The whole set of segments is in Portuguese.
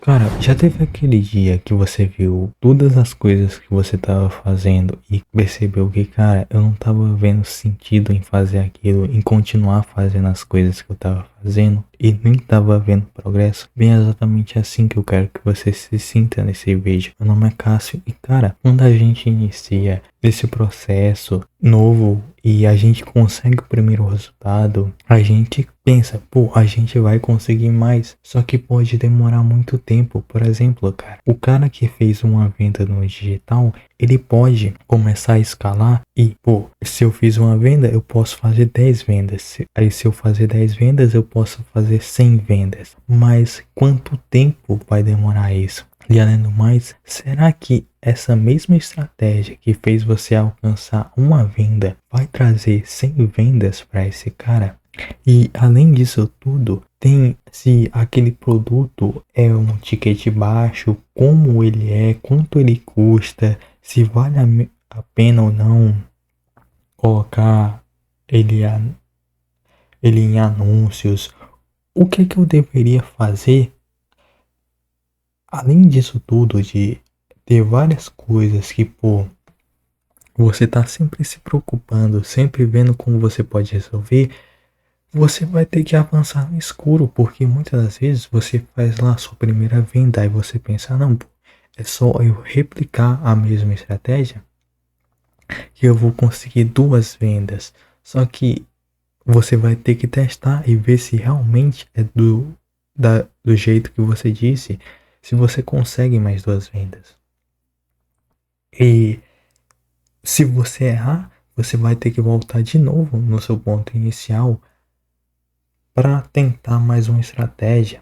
Cara, já teve aquele dia que você viu todas as coisas que você tava fazendo e percebeu que, cara, eu não tava vendo sentido em fazer aquilo, em continuar fazendo as coisas que eu tava fazendo e nem tava vendo progresso? Bem, exatamente assim que eu quero que você se sinta nesse vídeo. Meu nome é Cássio e, cara, quando a gente inicia esse processo novo e a gente consegue o primeiro resultado, a gente pensa, pô, a gente vai conseguir mais. Só que pode demorar muito tempo. Por exemplo, cara, o cara que fez uma venda no digital, ele pode começar a escalar e, pô, se eu fiz uma venda, eu posso fazer 10 vendas. Aí se eu fazer 10 vendas, eu posso fazer 100 vendas. Mas quanto tempo vai demorar isso? E além do mais, será que essa mesma estratégia que fez você alcançar uma venda vai trazer 100 vendas para esse cara? E além disso tudo, tem se aquele produto é um ticket baixo, como ele é, quanto ele custa, se vale a pena ou não colocar ele, ele em anúncios. O que é que eu deveria fazer além disso tudo, de ter várias coisas que, pô, você tá sempre se preocupando, sempre vendo como você pode resolver, você vai ter que avançar no escuro, porque muitas das vezes você faz lá a sua primeira venda e você pensa, não, pô, é só eu replicar a mesma estratégia que eu vou conseguir duas vendas. Só que você vai ter que testar e ver se realmente é do jeito que você disse, se você consegue mais duas vendas. E se você errar, você vai ter que voltar de novo no seu ponto inicial para tentar mais uma estratégia.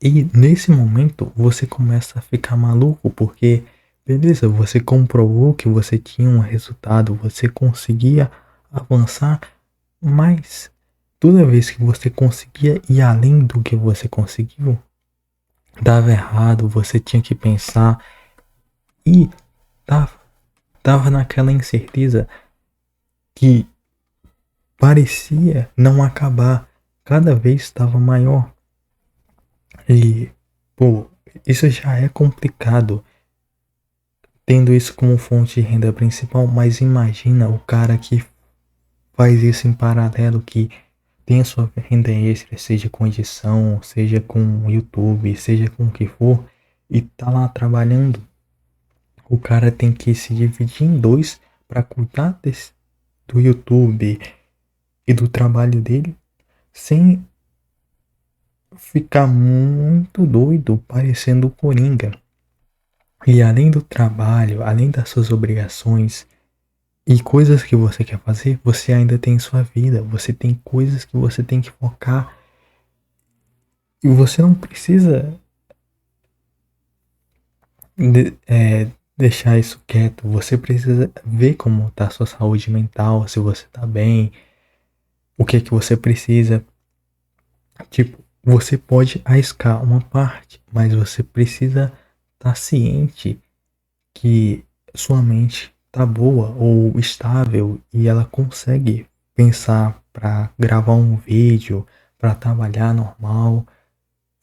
E nesse momento você começa a ficar maluco, porque beleza, você comprovou que você tinha um resultado, você conseguia avançar, mas toda vez que você conseguia ir além do que você conseguiu, dava errado, você tinha que pensar e tava, tava naquela incerteza que parecia não acabar, cada vez estava maior. E, pô, isso já é complicado, tendo isso como fonte de renda principal, mas imagina o cara que faz isso em paralelo, que tem a sua renda extra, seja com edição, seja com YouTube, seja com o que for, e tá lá trabalhando. O cara tem que se dividir em dois para cuidar do YouTube e do trabalho dele, sem ficar muito doido, parecendo o Coringa. E além do trabalho, além das suas obrigações e coisas que você quer fazer, você ainda tem sua vida, você tem coisas que você tem que focar e você não precisa deixar isso quieto. Você precisa ver como está a sua saúde mental, se você está bem, o que é que você precisa. Tipo, você pode arriscar uma parte, mas você precisa estar ciente que sua mente tá boa ou estável e ela consegue pensar para gravar um vídeo, para trabalhar normal,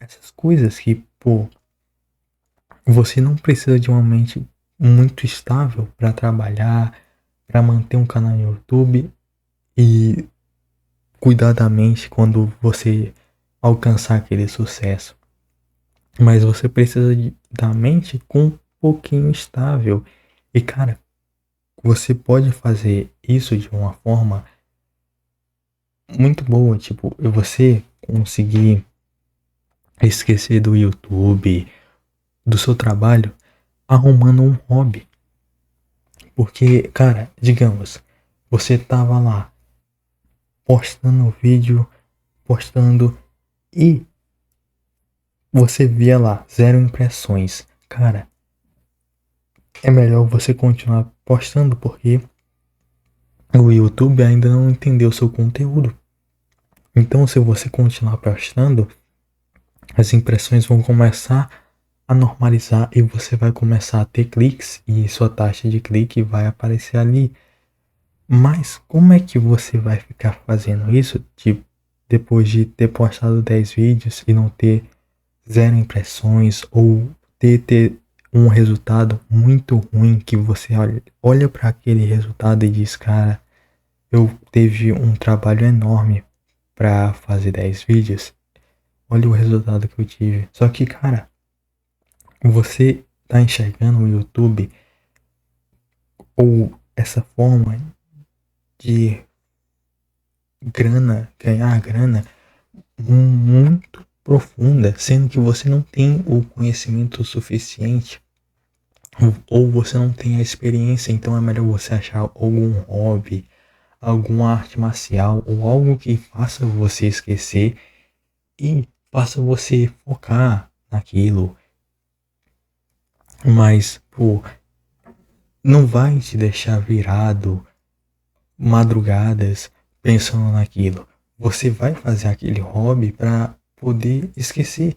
essas coisas que, pô, você não precisa de uma mente muito estável para trabalhar, para manter um canal no YouTube e cuidar da mente quando você alcançar aquele sucesso. Mas você precisa da mente com um pouquinho estável. E cara, você pode fazer isso de uma forma muito boa, tipo, você conseguir esquecer do YouTube, do seu trabalho, arrumando um hobby. Porque, cara, digamos, você tava lá postando vídeo, postando e você via lá zero impressões. Cara, é melhor você continuar postando porque o YouTube ainda não entendeu o seu conteúdo. Então, se você continuar postando, as impressões vão começar a normalizar e você vai começar a ter cliques e sua taxa de clique vai aparecer ali. Mas como é que você vai ficar fazendo isso depois de ter postado 10 vídeos e não ter zero impressões ou ter um resultado muito ruim que você olha para aquele resultado e diz, cara, eu teve um trabalho enorme para fazer 10 vídeos. Olha o resultado que eu tive. Só que, cara, você tá enxergando o YouTube ou essa forma de ganhar grana muito profunda, sendo que você não tem o conhecimento suficiente ou você não tem a experiência, então é melhor você achar algum hobby, alguma arte marcial ou algo que faça você esquecer e faça você focar naquilo. Mas, pô, não vai te deixar virado madrugadas pensando naquilo. Você vai fazer aquele hobby para poder esquecer.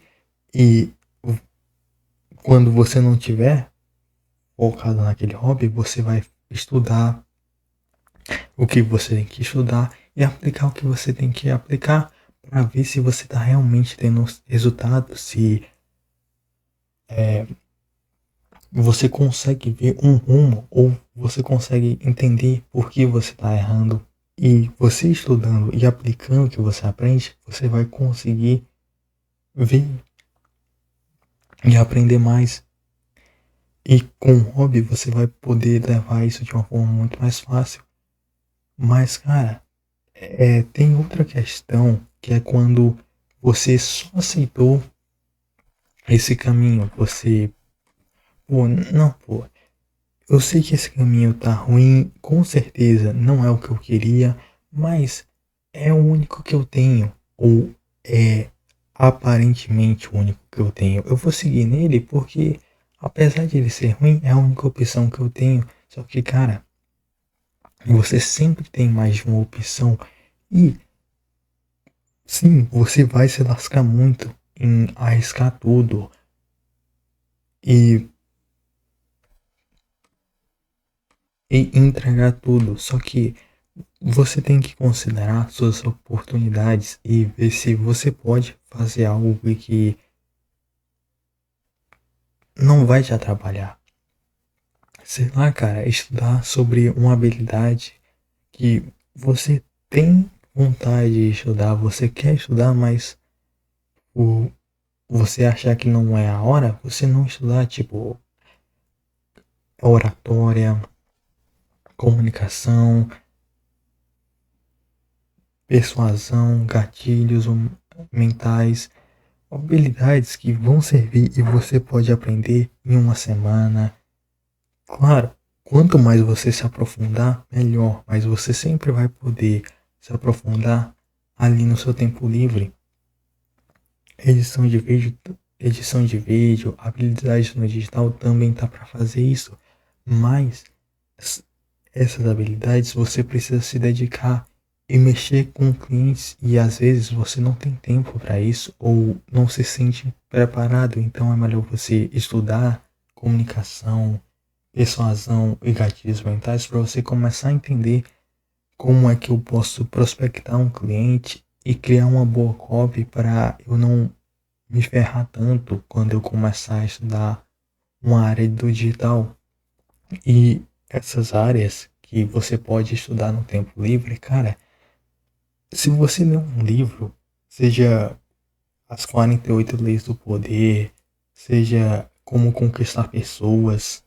E quando você não tiver focado naquele hobby, você vai estudar o que você tem que estudar e aplicar o que você tem que aplicar para ver se você está realmente tendo resultado, se você consegue ver um rumo ou você consegue entender por que você está errando. E você estudando e aplicando o que você aprende, você vai conseguir ver e aprender mais. E com o hobby você vai poder levar isso de uma forma muito mais fácil. Mas, cara, tem outra questão que é quando você só aceitou esse caminho. Você, pô, não, pô, eu sei que esse caminho tá ruim, com certeza não é o que eu queria, mas é o único que eu tenho. Ou é aparentemente o único que eu tenho. Eu vou seguir nele porque, apesar de ele ser ruim, é a única opção que eu tenho. Só que, cara, você sempre tem mais de uma opção. E sim, você vai se lascar muito em arriscar tudo e, e entregar tudo. Só que você tem que considerar suas oportunidades e ver se você pode fazer algo que não vai te atrapalhar. Sei lá, cara, estudar sobre uma habilidade que você tem vontade de estudar, você quer estudar, mas o, você achar que não é a hora, você não estudar, tipo, oratória, comunicação, persuasão, gatilhos mentais, habilidades que vão servir e você pode aprender em uma semana. Claro, quanto mais você se aprofundar, melhor, mas você sempre vai poder se aprofundar ali no seu tempo livre. Edição de vídeo, habilidades no digital também tá para fazer isso, mas essas habilidades você precisa se dedicar e mexer com clientes e às vezes você não tem tempo para isso ou não se sente preparado, então é melhor você estudar comunicação, persuasão e gatilhos mentais para você começar a entender como é que eu posso prospectar um cliente e criar uma boa copy para eu não me ferrar tanto quando eu começar a estudar uma área do digital. E essas áreas que você pode estudar no tempo livre, cara, se você ler um livro, seja As 48 Leis do Poder, seja Como Conquistar Pessoas,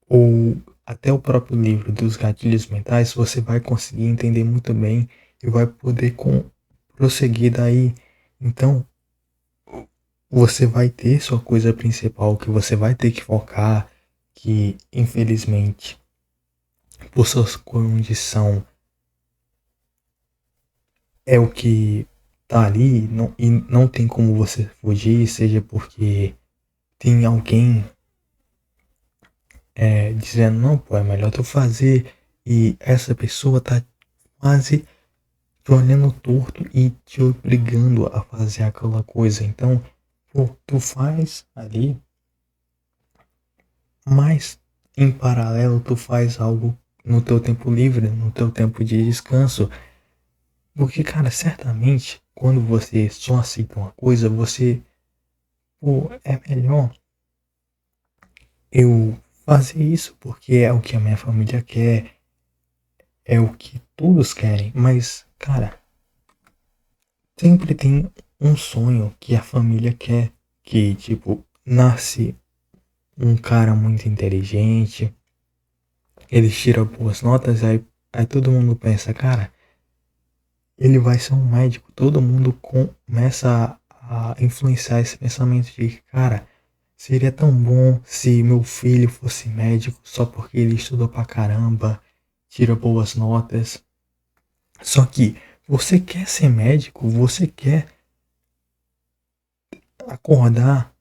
ou até o próprio livro dos gatilhos mentais, você vai conseguir entender muito bem e vai poder prosseguir daí. Então, você vai ter sua coisa principal que você vai ter que focar, que infelizmente, por sua condição, é o que tá ali não, e não tem como você fugir, seja porque tem alguém dizendo, não, pô, é melhor tu fazer, e essa pessoa tá quase te olhando torto e te obrigando a fazer aquela coisa. Então, pô, tu faz ali, mas em paralelo tu faz algo no teu tempo livre, no teu tempo de descanso. Porque, cara, certamente, quando você só aceita uma coisa, você, pô, é melhor eu fazer isso porque é o que a minha família quer, é o que todos querem. Mas, cara, sempre tem um sonho que a família quer, que, tipo, nasce um cara muito inteligente, ele tira boas notas, aí todo mundo pensa, cara, ele vai ser um médico. Todo mundo começa a influenciar esse pensamento de, cara, seria tão bom se meu filho fosse médico só porque ele estudou pra caramba, tira boas notas. Só que você quer ser médico, você quer acordar,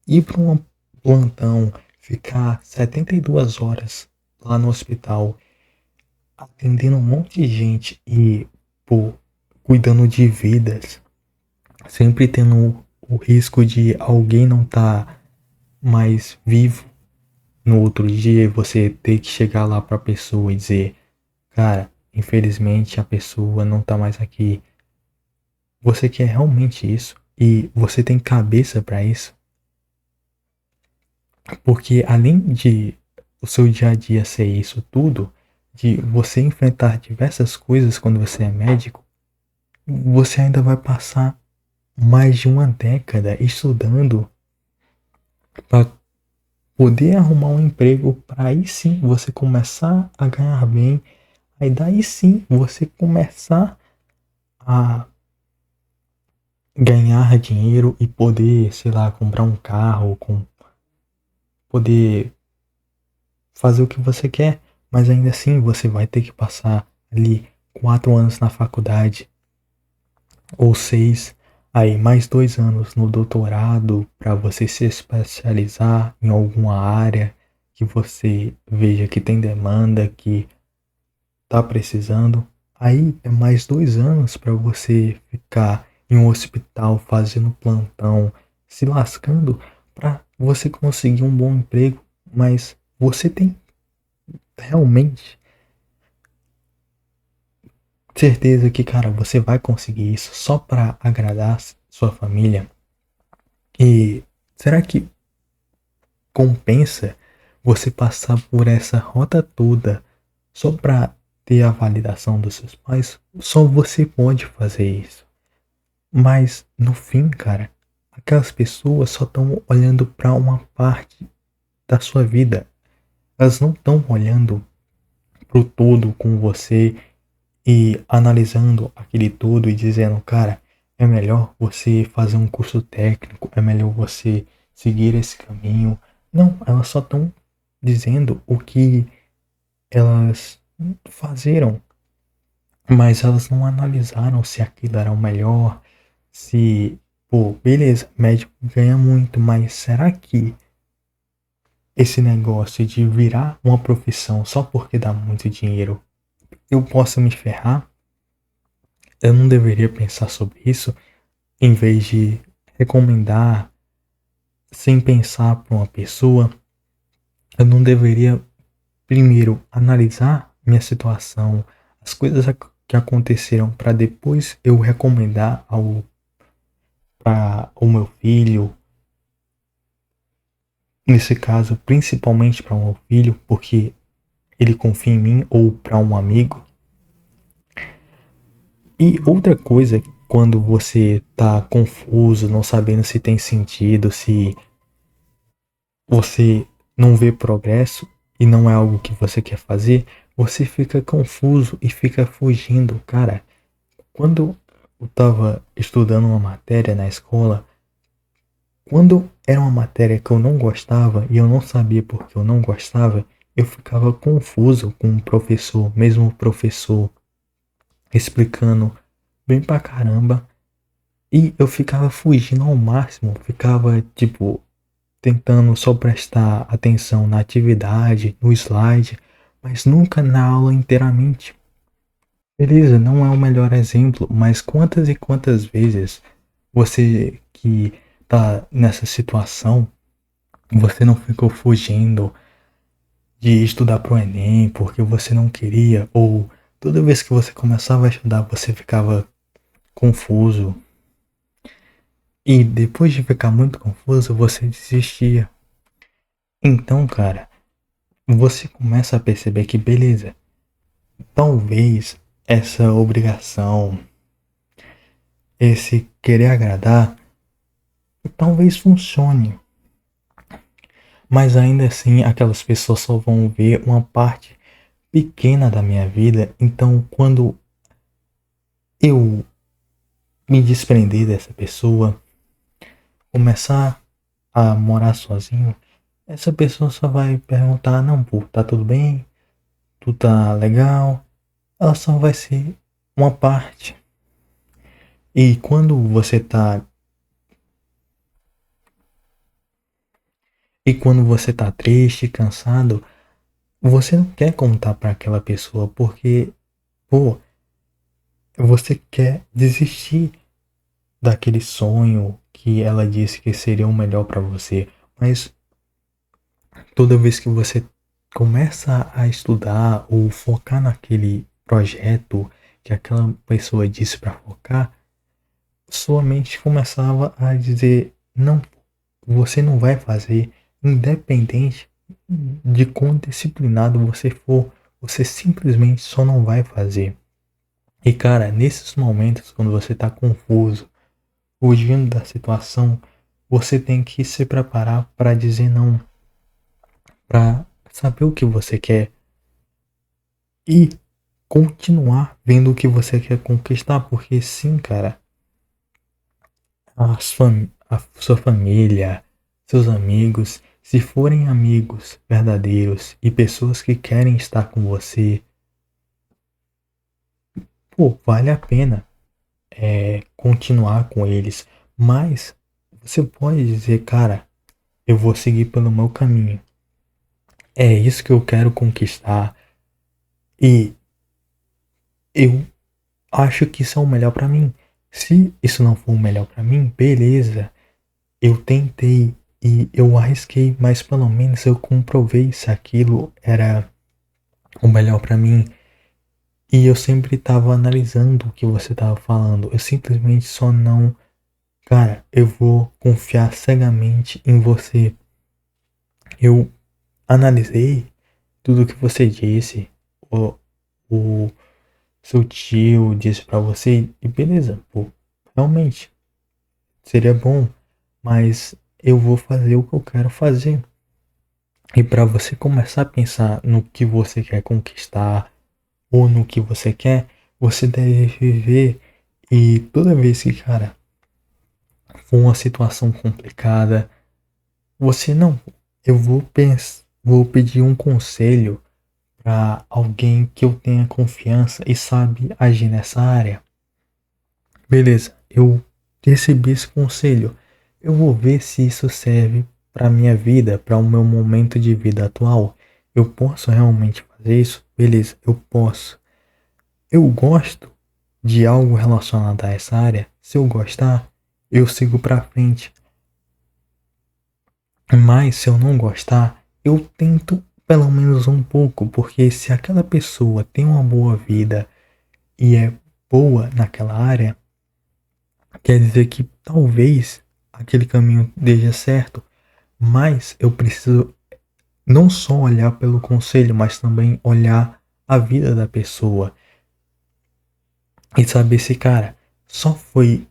ir para um plantão, ficar 72 horas lá no hospital, atendendo um monte de gente e, pô, cuidando de vidas, sempre tendo o risco de alguém não estar mais vivo no outro dia e você ter que chegar lá para a pessoa e dizer, cara, infelizmente a pessoa não tá mais aqui. Você quer realmente isso? E você tem cabeça para isso? Porque além de o seu dia a dia ser isso tudo, de você enfrentar diversas coisas quando você é médico, você ainda vai passar mais de uma década estudando para poder arrumar um emprego para aí sim você começar a ganhar bem, aí daí sim você começar a ganhar dinheiro e poder, sei lá, comprar um carro, poder fazer o que você quer, mas ainda assim você vai ter que passar ali 4 anos na faculdade ou 6, aí mais 2 anos no doutorado para você se especializar em alguma área que você veja que tem demanda, que tá precisando. Aí é mais 2 anos para você ficar em um hospital fazendo plantão, se lascando para você conseguir um bom emprego, mas você tem realmente certeza que, cara, você vai conseguir isso só para agradar sua família? E será que compensa você passar por essa rota toda só para ter a validação dos seus pais? Só você pode fazer isso. Mas no fim, cara, aquelas pessoas só estão olhando para uma parte da sua vida. Elas não estão olhando pro todo com você e analisando aquele todo e dizendo, cara, é melhor você fazer um curso técnico, é melhor você seguir esse caminho. Não, elas só estão dizendo o que elas fazeram, mas elas não analisaram se aquilo era o melhor, se, pô, beleza, médico ganha muito, mas será que esse negócio de virar uma profissão só porque dá muito dinheiro, eu posso me ferrar? Eu não deveria pensar sobre isso em vez de recomendar sem pensar para uma pessoa? Eu não deveria primeiro analisar minha situação, as coisas que aconteceram para depois eu recomendar algo para o meu filho, nesse caso principalmente para o meu filho, porque ele confia em mim, ou para um amigo? E outra coisa, quando você tá confuso, não sabendo se tem sentido, se você não vê progresso e não é algo que você quer fazer, você fica confuso e fica fugindo. Cara, quando eu tava estudando uma matéria na escola, quando era uma matéria que eu não gostava e eu não sabia por que eu não gostava, eu ficava confuso com o professor, mesmo o professor explicando bem pra caramba, e eu ficava fugindo ao máximo, ficava tipo tentando só prestar atenção na atividade, no slide, mas nunca na aula inteiramente. Beleza, não é o melhor exemplo, mas quantas e quantas vezes você que tá nessa situação, você não ficou fugindo de estudar pro Enem porque você não queria, ou toda vez que você começava a estudar, você ficava confuso. E depois de ficar muito confuso, você desistia. Então, cara, você começa a perceber que, beleza, talvez essa obrigação, esse querer agradar, talvez funcione. Mas ainda assim, aquelas pessoas só vão ver uma parte pequena da minha vida. Então, quando eu me desprender dessa pessoa, começar a morar sozinho, essa pessoa só vai perguntar: não, pô, tá tudo bem? Tu tá legal? Ela só vai ser uma parte. E quando você tá triste, cansado, você não quer contar para aquela pessoa porque, pô, você quer desistir daquele sonho que ela disse que seria o melhor para você. Mas toda vez que você começa a estudar ou focar naquele projeto que aquela pessoa disse para focar, sua mente começava a dizer: não, você não vai fazer, independente de quão disciplinado você for, você simplesmente só não vai fazer. E cara, nesses momentos, quando você tá confuso, fugindo da situação, você tem que se preparar para dizer não, para saber o que você quer e continuar vendo o que você quer conquistar, porque sim, cara, a sua família, seus amigos, se forem amigos verdadeiros e pessoas que querem estar com você, pô, vale a pena continuar com eles, mas você pode dizer: cara, eu vou seguir pelo meu caminho. É isso que eu quero conquistar e eu acho que isso é o melhor pra mim. Se isso não for o melhor pra mim, beleza. Eu tentei e eu arrisquei, mas pelo menos eu comprovei se aquilo era o melhor pra mim. E eu sempre tava analisando o que você tava falando. Eu simplesmente só não, cara, eu vou confiar cegamente em você. Eu analisei tudo que você disse. O seu tio disse pra você e beleza, pô, realmente seria bom, mas eu vou fazer o que eu quero fazer. E para você começar a pensar no que você quer conquistar ou no que você quer, você deve viver e toda vez que, cara, for uma situação complicada, você não, eu vou pedir um conselho para alguém que eu tenha confiança e sabe agir nessa área. Beleza, eu recebi esse conselho. Eu vou ver se isso serve para minha vida, para o meu momento de vida atual. Eu posso realmente fazer isso? Beleza, eu posso. Eu gosto de algo relacionado a essa área. Se eu gostar, eu sigo para frente. Mas se eu não gostar, eu tento pelo menos um pouco, porque se aquela pessoa tem uma boa vida e é boa naquela área, quer dizer que talvez aquele caminho esteja certo, mas eu preciso não só olhar pelo conselho, mas também olhar a vida da pessoa e saber se, cara, só foi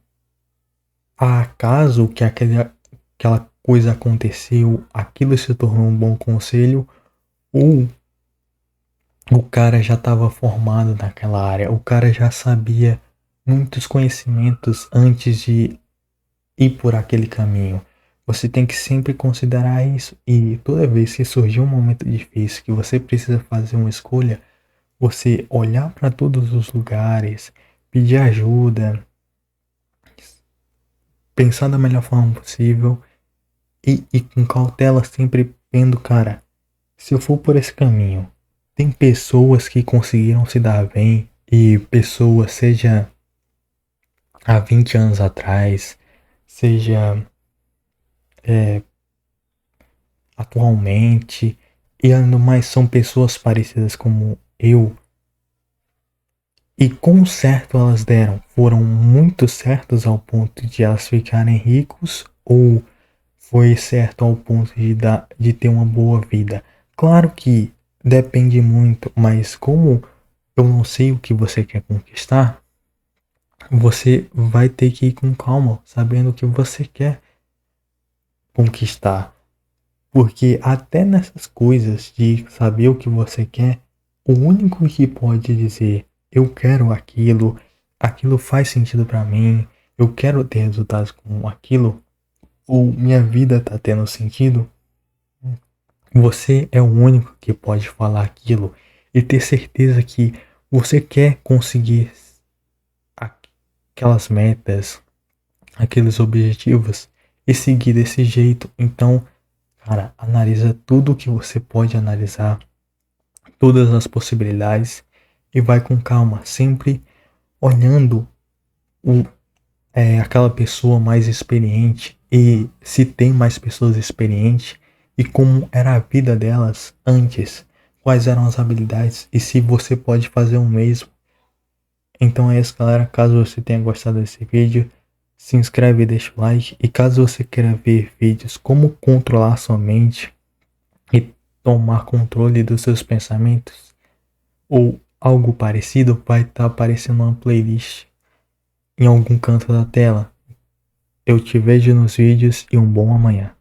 acaso que aquela coisa aconteceu, aquilo se tornou um bom conselho, ou o cara já estava formado naquela área, o cara já sabia muitos conhecimentos antes de ir por aquele caminho. Você tem que sempre considerar isso e toda vez que surgir um momento difícil que você precisa fazer uma escolha, você olhar para todos os lugares, pedir ajuda, pensar da melhor forma possível e com cautela sempre vendo, cara, se eu for por esse caminho, tem pessoas que conseguiram se dar bem e pessoas, seja há 20 anos atrás, seja atualmente, e ainda mais são pessoas parecidas como eu, E quão certo elas deram? Foram muito certos ao ponto de elas ficarem ricos ou foi certo ao ponto de ter uma boa vida? Claro que depende muito, mas como eu não sei o que você quer conquistar, você vai ter que ir com calma, sabendo o que você quer conquistar. Porque até nessas coisas de saber o que você quer, o único que pode dizer eu quero aquilo, aquilo faz sentido pra mim, eu quero ter resultados com aquilo, ou minha vida tá tendo sentido, você é o único que pode falar aquilo e ter certeza que você quer conseguir aquelas metas, aqueles objetivos e seguir desse jeito. Então, cara, analisa tudo o que você pode analisar, todas as possibilidades e vai com calma, sempre olhando o, aquela pessoa mais experiente e se tem mais pessoas experientes e como era a vida delas antes, quais eram as habilidades e se você pode fazer o mesmo. Então é isso, galera. Caso você tenha gostado desse vídeo, se inscreve e deixa o like. E caso você queira ver vídeos como controlar sua mente e tomar controle dos seus pensamentos ou algo parecido, vai estar aparecendo uma playlist em algum canto da tela. Eu te vejo nos vídeos e um bom amanhã.